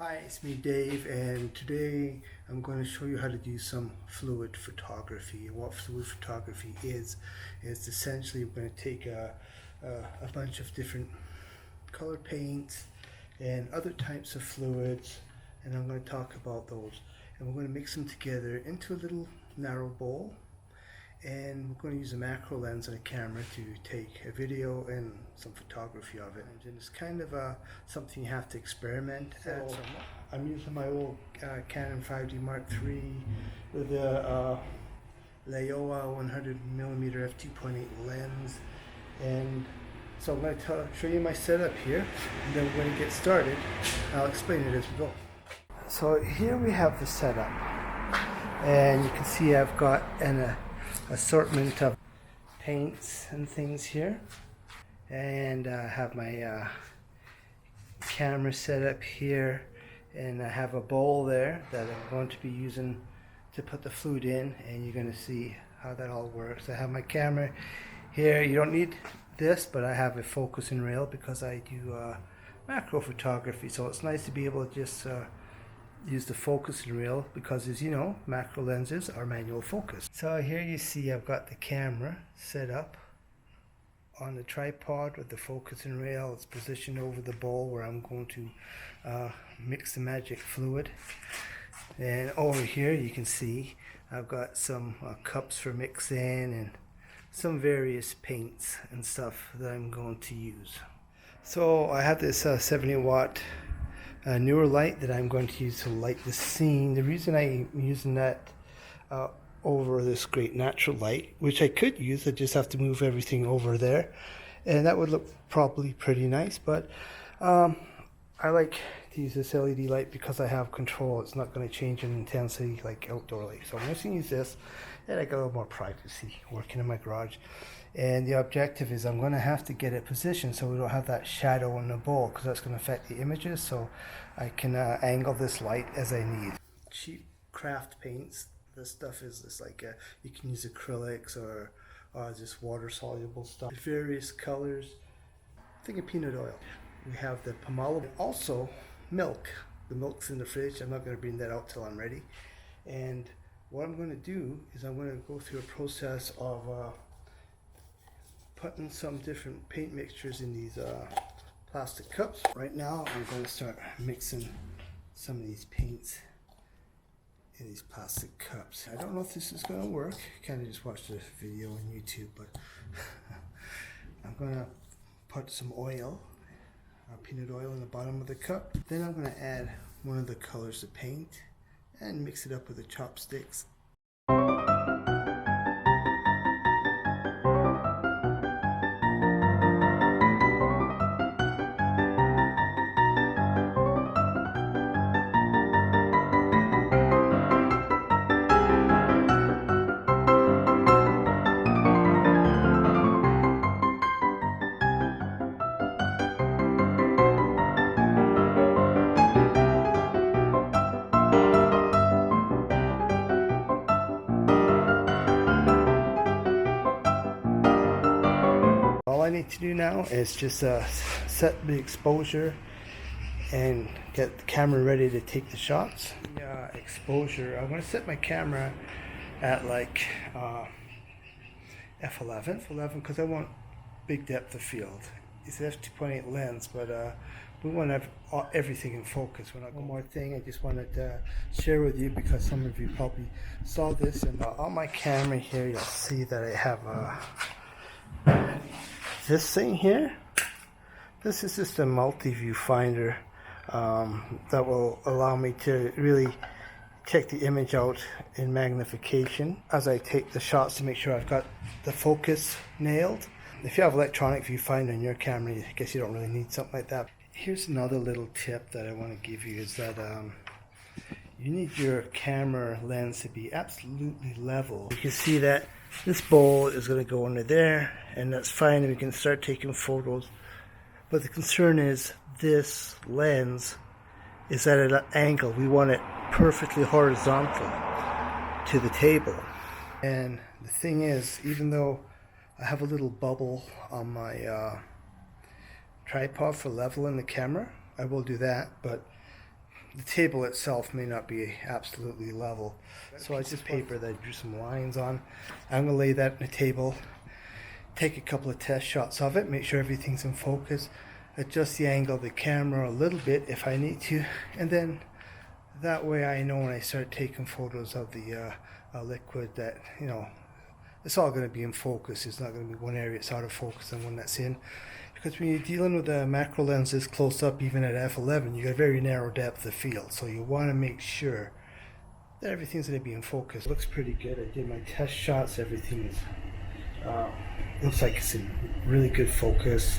Hi, it's me Dave, and today I'm going to show you how to do some fluid photography. What fluid photography is essentially we're going to take a bunch of different color paints and other types of fluids, and I'm going to talk about those, and we're going to mix them together into a little narrow bowl, and we're going to use a macro lens and a camera to take a video and some photography of it. And it's kind of something you have to experiment at. So I'm using my old Canon 5D Mark III with a Leoa 100mm f2.8 lens, and so I'm going to show you my setup here, and then we're going to get started. I'll explain it as we go. So here we have the setup, and you can see I've got an assortment of paints and things here, and I have my camera set up here, and I have a bowl there that I'm going to be using to put the fluid in, and you're going to see how that all works. I have my camera here. You don't need this, but I have a focusing rail because I do macro photography, so it's nice to be able to just use the focusing rail, because as you know, macro lenses are manual focus. So here you see I've got the camera set up on the tripod with the focusing rail. It's positioned over the bowl where I'm going to mix the magic fluid. And over here you can see I've got some cups for mixing and some various paints and stuff that I'm going to use. So I have this 70-watt newer light that I'm going to use to light the scene. The reason I'm using that over this great natural light, which I could use, I just have to move everything over there, and that would look probably pretty nice, but I like to use this LED light because I have control. It's not going to change in intensity like outdoor light. So I'm just going to use this, and I got a little more privacy working in my garage. And the objective is I'm going to have to get it positioned so we don't have that shadow in the bowl, because that's going to affect the images, so I can angle this light as I need. Cheap craft paints. This stuff is just like you can use acrylics or just water soluble stuff. Various colors. Think of peanut oil. We have the pomelo. Also milk. The milk's in the fridge. I'm not going to bring that out till I'm ready. And what I'm going to do is I'm going to go through a process of putting some different paint mixtures in these plastic cups. Right now I'm going to start mixing some of these paints in these plastic cups. I don't know if this is going to work. Kind of just watched the video on YouTube, but I'm going to put some oil, peanut oil, in the bottom of the cup. Then I'm going to add one of the colors of paint and mix it up with the chopsticks. All I need to do now is just set the exposure and get the camera ready to take the shots. The exposure, I'm going to set my camera at like f11 because I want big depth of field. It's an f2.8 lens, but we want to have everything in focus. One more thing I just wanted to share with you, because some of you probably saw this, and on my camera here you'll see that I have this thing here. This is just a multi-view finder that will allow me to really check the image out in magnification as I take the shots to make sure I've got the focus nailed. If you have electronic viewfinder in your camera, I guess you don't really need something like that. Here's another little tip that I want to give you, is that you need your camera lens to be absolutely level. You can see that this bowl is going to go under there, and that's fine, and we can start taking photos. But the concern is this lens is at an angle. We want it perfectly horizontal to the table. And the thing is, even though I have a little bubble on my tripod for leveling the camera, I will do that, but the table itself may not be absolutely level. So I just paper that I drew some lines on. I'm going to lay that in the table, take a couple of test shots of it, make sure everything's in focus, adjust the angle of the camera a little bit if I need to, and then that way I know when I start taking photos of the liquid that, you know, it's all going to be in focus. It's not going to be one area that's out of focus and one that's in. Because when you're dealing with a macro lens this close up, even at f11, you got a very narrow depth of field. So you want to make sure that everything's going to be in focus. It looks pretty good. I did my test shots. Everything is looks like it's in really good focus.